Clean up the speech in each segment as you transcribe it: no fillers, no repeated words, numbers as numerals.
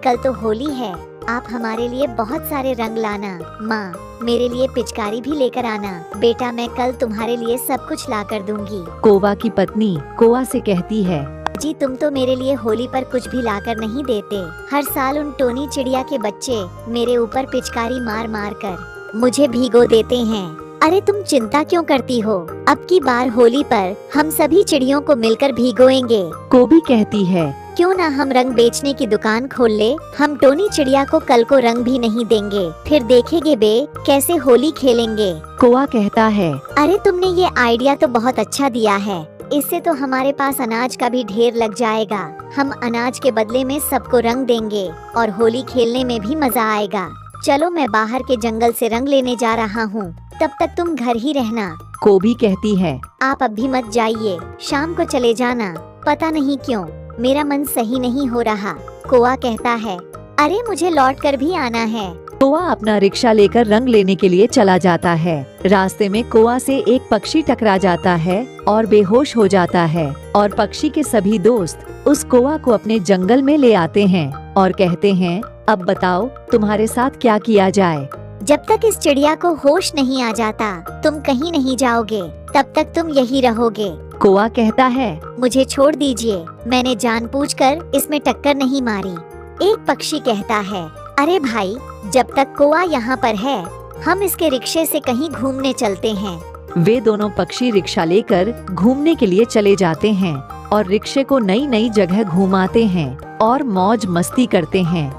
कल तो होली है, आप हमारे लिए बहुत सारे रंग लाना। माँ, मेरे लिए पिचकारी भी लेकर आना। बेटा, मैं कल तुम्हारे लिए सब कुछ ला कर दूंगी। कौवा की पत्नी कौवा से कहती है, जी, तुम तो मेरे लिए होली पर कुछ भी लाकर नहीं देते। हर साल उन टोनी चिड़िया के बच्चे मेरे ऊपर पिचकारी मार मार कर मुझे भीगो देते हैं। अरे तुम चिंता क्यों करती हो? अब की बार होली पर हम सभी चिड़ियों को मिलकर भिगोएंगे। कोबी कहती है, क्यों ना हम रंग बेचने की दुकान खोल ले। हम टोनी चिड़िया को कल को रंग भी नहीं देंगे, फिर देखेंगे बे कैसे होली खेलेंगे। कौवा कहता है, अरे तुमने ये आइडिया तो बहुत अच्छा दिया है। इससे तो हमारे पास अनाज का भी ढेर लग जाएगा। हम अनाज के बदले में सबको रंग देंगे और होली खेलने में भी मजा आएगा। चलो, मैं बाहर के जंगल से रंग लेने जा रहा हूँ, तब तक तुम घर ही रहना। कोबी कहती है, आप अभी मत जाइए, शाम को चले जाना। पता नहीं क्यों मेरा मन सही नहीं हो रहा। कौवा कहता है, अरे मुझे लौट कर भी आना है। कौवा अपना रिक्शा लेकर रंग लेने के लिए चला जाता है। रास्ते में कौवा से एक पक्षी टकरा जाता है और बेहोश हो जाता है, और पक्षी के सभी दोस्त उस कौवा को अपने जंगल में ले आते हैं और कहते हैं, अब बताओ तुम्हारे साथ क्या किया जाए। जब तक इस चिड़िया को होश नहीं आ जाता तुम कहीं नहीं जाओगे, तब तक तुम यही रहोगे। कौवा कहता है, मुझे छोड़ दीजिए, मैंने जानबूझकर इसमें टक्कर नहीं मारी। एक पक्षी कहता है, अरे भाई, जब तक कौवा यहाँ पर है हम इसके रिक्शे से कहीं घूमने चलते हैं। वे दोनों पक्षी रिक्शा लेकर घूमने के लिए चले जाते हैं और रिक्शे को नई नई जगह घुमाते हैं और मौज मस्ती करते हैं।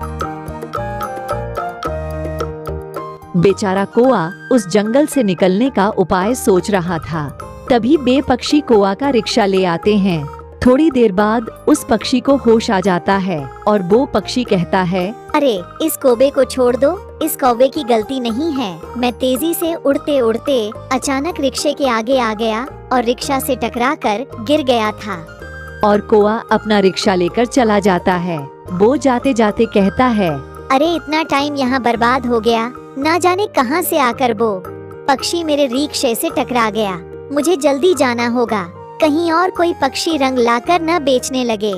बेचारा कौवा उस जंगल से निकलने का उपाय सोच रहा था। तभी बे पक्षी कौवा का रिक्शा ले आते हैं। थोड़ी देर बाद उस पक्षी को होश आ जाता है और वो पक्षी कहता है, अरे इस कौवे को छोड़ दो, इस कौवे की गलती नहीं है। मैं तेजी से उड़ते उड़ते अचानक रिक्शे के आगे आ गया और रिक्शा से टकराकर गिर गया था। और कौवा अपना रिक्शा लेकर चला जाता है। वो जाते जाते कहता है, अरे इतना टाइम यहाँ बर्बाद हो गया, ना जाने कहाँ से आकर वो पक्षी मेरे रिक्शे से टकरा गया। मुझे जल्दी जाना होगा, कहीं और कोई पक्षी रंग लाकर न बेचने लगे।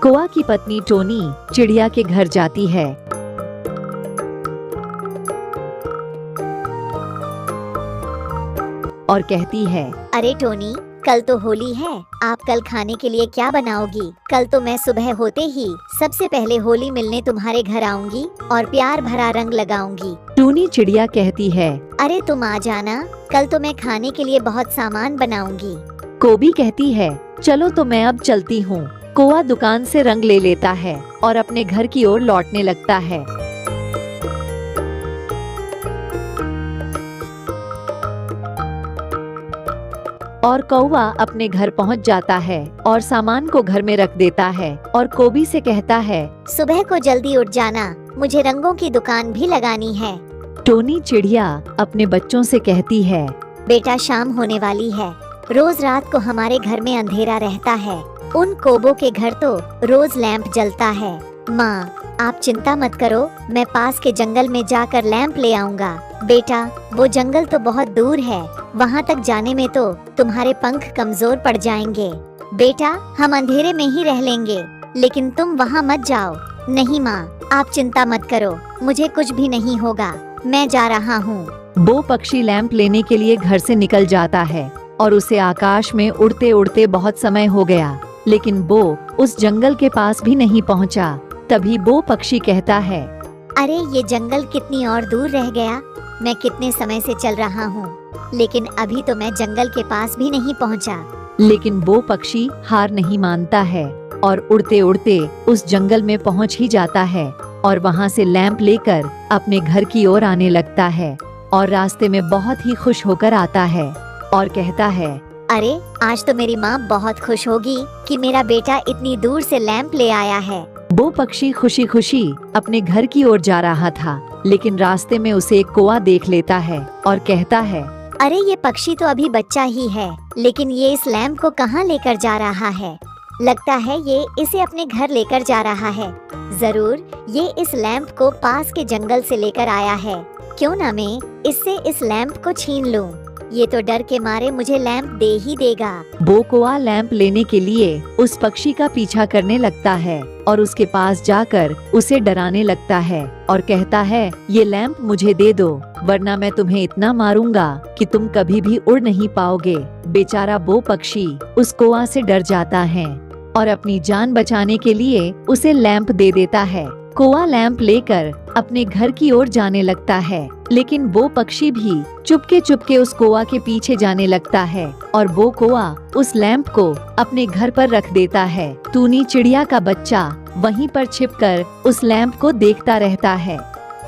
कौवा की पत्नी टोनी चिड़िया के घर जाती है। और कहती है, अरे टोनी, कल तो होली है, आप कल खाने के लिए क्या बनाओगी? कल तो मैं सुबह होते ही सबसे पहले होली मिलने तुम्हारे घर आऊंगी और प्यार भरा रंग लगाऊंगी। टोनी चिड़िया कहती है, अरे तुम आ जाना, कल तो मैं खाने के लिए बहुत सामान बनाऊंगी। कोबी कहती है, चलो तो मैं अब चलती हूँ। कौवा दुकान से रंग ले लेता है और अपने घर की ओर लौटने लगता है। और कौवा अपने घर पहुंच जाता है और सामान को घर में रख देता है और कोबी से कहता है, सुबह को जल्दी उठ जाना, मुझे रंगों की दुकान भी लगानी है। टोनी चिड़िया अपने बच्चों से कहती है, बेटा, शाम होने वाली है, रोज रात को हमारे घर में अंधेरा रहता है। उन कौवों के घर तो रोज लैंप जलता है। माँ, आप चिंता मत करो, मैं पास के जंगल में जाकर लैंप ले आऊंगा। बेटा, वो जंगल तो बहुत दूर है, वहाँ तक जाने में तो तुम्हारे पंख कमजोर पड़ जाएंगे। बेटा, हम अंधेरे में ही रह लेंगे, लेकिन तुम वहाँ मत जाओ। नहीं माँ, आप चिंता मत करो, मुझे कुछ भी नहीं होगा, मैं जा रहा हूँ। वो पक्षी लैंप लेने के लिए घर से निकल जाता है और उसे आकाश में उड़ते उड़ते बहुत समय हो गया, लेकिन वो उस जंगल के पास भी नहीं पहुँचा। तभी वो पक्षी कहता है, अरे ये जंगल कितनी और दूर रह गया। मैं कितने समय से चल रहा हूँ, लेकिन अभी तो मैं जंगल के पास भी नहीं पहुँचा। लेकिन वो पक्षी हार नहीं मानता है और उड़ते उड़ते उस जंगल में पहुँच ही जाता है और वहाँ से लैंप लेकर अपने घर की ओर आने लगता है और रास्ते में बहुत ही खुश होकर आता है और कहता है, अरे आज तो मेरी माँ बहुत खुश होगी कि मेरा बेटा इतनी दूर से लैंप ले आया है। वो पक्षी खुशी खुशी अपने घर की ओर जा रहा था, लेकिन रास्ते में उसे एक कौवा देख लेता है और कहता है, अरे ये पक्षी तो अभी बच्चा ही है, लेकिन ये इस लैंप को कहाँ लेकर जा रहा है? लगता है ये इसे अपने घर लेकर जा रहा है। जरूर ये इस लैंप को पास के जंगल से लेकर आया है। क्यों ना मैं इससे इस लैंप को छीन लूं। ये तो डर के मारे मुझे लैंप दे ही देगा। वो कौवा लैंप लेने के लिए उस पक्षी का पीछा करने लगता है और उसके पास जाकर उसे डराने लगता है और कहता है, ये लैंप मुझे दे दो, वरना मैं तुम्हें इतना मारूंगा कि तुम कभी भी उड़ नहीं पाओगे। बेचारा वो पक्षी उस कौवा से डर जाता है और अपनी जान बचाने के लिए उसे लैंप दे देता है। कौवा लैंप लेकर अपने घर की ओर जाने लगता है, लेकिन वो पक्षी भी चुपके चुपके उस कौवा के पीछे जाने लगता है और वो कौवा उस लैंप को अपने घर पर रख देता है। टूनी चिड़िया का बच्चा वहीं पर छिपकर उस लैंप को देखता रहता है।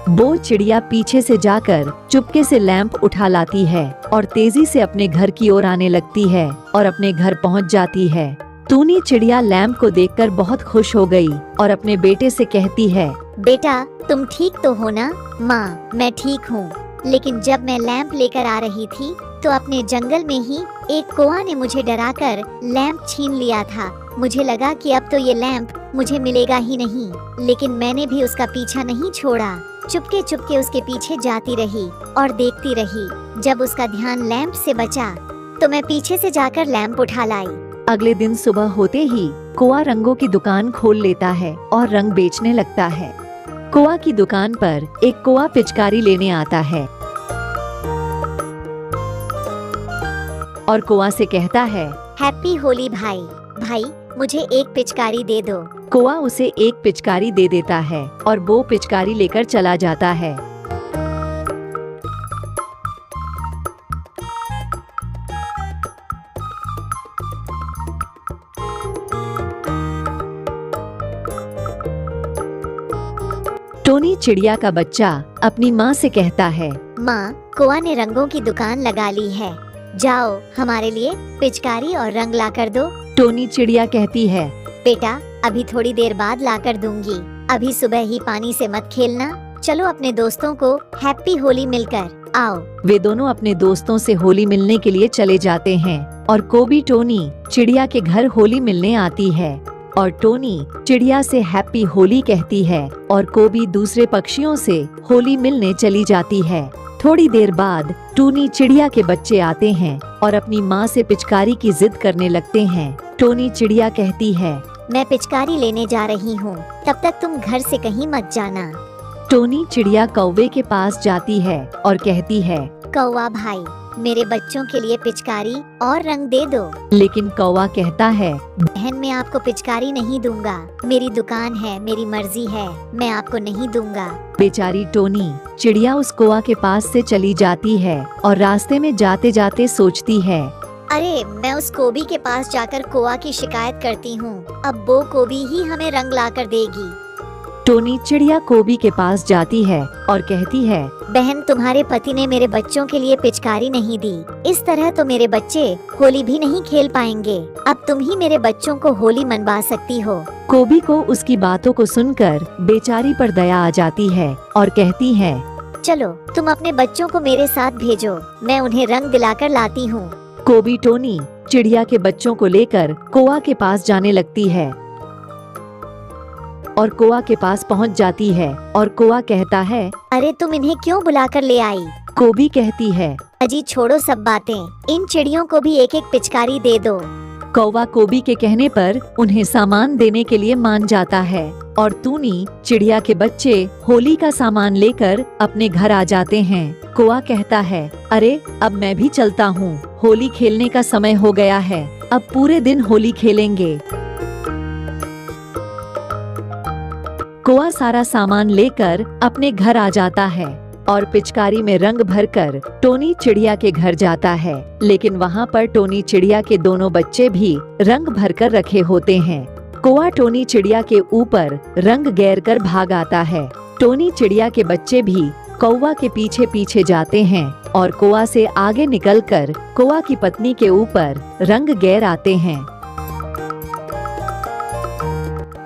वो चिड़िया पीछे से जाकर चुपके से लैंप उठा लाती है और तेजी से अपने घर की ओर आने लगती है और अपने घर पहुंच जाती है। टूनी चिड़िया लैंप को देखकर बहुत खुश हो गई और अपने बेटे से कहती है, बेटा तुम ठीक तो हो ना? माँ मैं ठीक हूँ, लेकिन जब मैं लैंप लेकर आ रही थी तो अपने जंगल में ही एक कौवा ने मुझे डराकर लैंप छीन लिया था। मुझे लगा कि अब तो ये लैंप मुझे मिलेगा ही नहीं, लेकिन मैंने भी उसका पीछा नहीं छोड़ा। चुपके चुपके उसके पीछे जाती रही और देखती रही। जब उसका ध्यान लैंप से बचा तो मैं पीछे से जाकर लैंप उठा लाई। अगले दिन सुबह होते ही कौवा रंगों की दुकान खोल लेता है और रंग बेचने लगता है। कौवा की दुकान पर एक कौवा पिचकारी लेने आता है और कौवा से कहता है, हैप्पी होली भाई। भाई मुझे एक पिचकारी दे दो। कौवा उसे एक पिचकारी दे देता है और वो पिचकारी लेकर चला जाता है। टोनी चिड़िया का बच्चा अपनी माँ से कहता है, माँ कौवा ने रंगों की दुकान लगा ली है, जाओ हमारे लिए पिचकारी और रंग ला कर दो। टोनी चिड़िया कहती है, बेटा अभी थोड़ी देर बाद ला कर दूंगी, अभी सुबह ही पानी से मत खेलना। चलो अपने दोस्तों को हैप्पी होली मिलकर आओ। वे दोनों अपने दोस्तों से होली मिलने के लिए चले जाते हैं और कोबी टोनी चिड़िया के घर होली मिलने आती है और टोनी चिड़िया से हैप्पी होली कहती है और कोबी दूसरे पक्षियों से होली मिलने चली जाती है। थोड़ी देर बाद टोनी चिड़िया के बच्चे आते हैं और अपनी माँ से पिचकारी की जिद करने लगते हैं। टोनी चिड़िया कहती है, मैं पिचकारी लेने जा रही हूँ, तब तक तुम घर से कहीं मत जाना। टोनी चिड़िया कौवे के पास जाती है और कहती है, कौवा भाई मेरे बच्चों के लिए पिचकारी और रंग दे दो। लेकिन कौवा कहता है, बहन मैं आपको पिचकारी नहीं दूंगा, मेरी दुकान है, मेरी मर्जी है, मैं आपको नहीं दूंगा। बेचारी टोनी चिड़िया उस कौवा के पास से चली जाती है और रास्ते में जाते जाते सोचती है, अरे मैं उस कोबी के पास जाकर कौवा की शिकायत करती हूँ, अब वो कोबी ही हमें रंग ला कर देगी। टोनी चिड़िया कोबी के पास जाती है और कहती है, बहन तुम्हारे पति ने मेरे बच्चों के लिए पिचकारी नहीं दी, इस तरह तो मेरे बच्चे होली भी नहीं खेल पाएंगे, अब तुम ही मेरे बच्चों को होली मनवा सकती हो। कोबी को उसकी बातों को सुनकर बेचारी पर दया आ जाती है और कहती है, चलो तुम अपने बच्चों को मेरे साथ भेजो, मैं उन्हें रंग दिलाकर लाती हूँ। कोबी टोनी चिड़िया के बच्चों को लेकर कौवा के पास जाने लगती है और कौवा के पास पहुंच जाती है और कौवा कहता है, अरे तुम इन्हें क्यों बुलाकर ले आई? कोबी कहती है, अजी छोड़ो सब बातें, इन चिड़ियों को भी एक एक पिचकारी दे दो। कौवा कोबी के कहने पर उन्हें सामान देने के लिए मान जाता है और टूनी चिड़िया के बच्चे होली का सामान लेकर अपने घर आ जाते हैं। कौवा कहता है, अरे अब मैं भी चलता हूँ, होली खेलने का समय हो गया है, अब पूरे दिन होली खेलेंगे। कौवा सारा सामान लेकर अपने घर आ जाता है और पिचकारी में रंग भरकर टोनी चिड़िया के घर जाता है, लेकिन वहाँ पर टोनी चिड़िया के दोनों बच्चे भी रंग भरकर रखे होते हैं। कौवा टोनी चिड़िया के ऊपर रंग गैर कर भाग आता है। टोनी चिड़िया के बच्चे भी कौवा के पीछे पीछे जाते हैं और कौवा से आगे निकलकर कौवा की पत्नी के ऊपर रंग गैर आते हैं।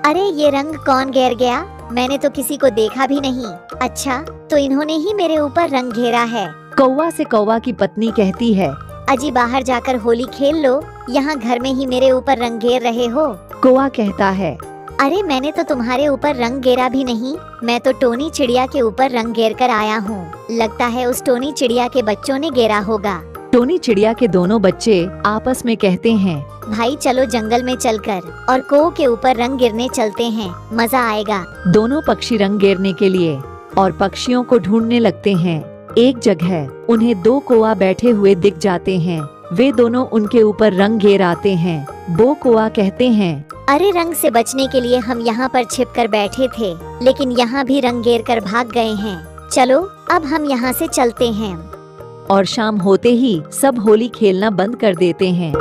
अरे ये रंग कौन गैर गया? मैंने तो किसी को देखा भी नहीं। अच्छा तो इन्होंने ही मेरे ऊपर रंग घेरा है। कौवा से कौवा की पत्नी कहती है, अजी बाहर जाकर होली खेल लो, यहाँ घर में ही मेरे ऊपर रंग घेर रहे हो। कौवा कहता है, अरे मैंने तो तुम्हारे ऊपर रंग घेरा भी नहीं, मैं तो टोनी चिड़िया के ऊपर रंग घेर कर आया हूँ, लगता है उस टोनी चिड़िया के बच्चों ने घेरा होगा। टोनी चिड़िया के दोनों बच्चे आपस में कहते हैं, भाई चलो जंगल में चलकर और कोह के ऊपर रंग गिरने चलते हैं, मजा आएगा। दोनों पक्षी रंग गिरने के लिए और पक्षियों को ढूंढने लगते हैं। एक जगह उन्हें 2 कौआ बैठे हुए दिख जाते हैं। वे दोनों उनके ऊपर रंग घेर आते हैं। वो कौआ कहते हैं, अरे रंग से बचने के लिए हम यहाँ पर छिप कर बैठे थे, लेकिन यहाँ भी रंग घेर कर भाग गए हैं। चलो अब हम यहाँ से चलते हैं। और शाम होते ही सब होली खेलना बंद कर देते हैं।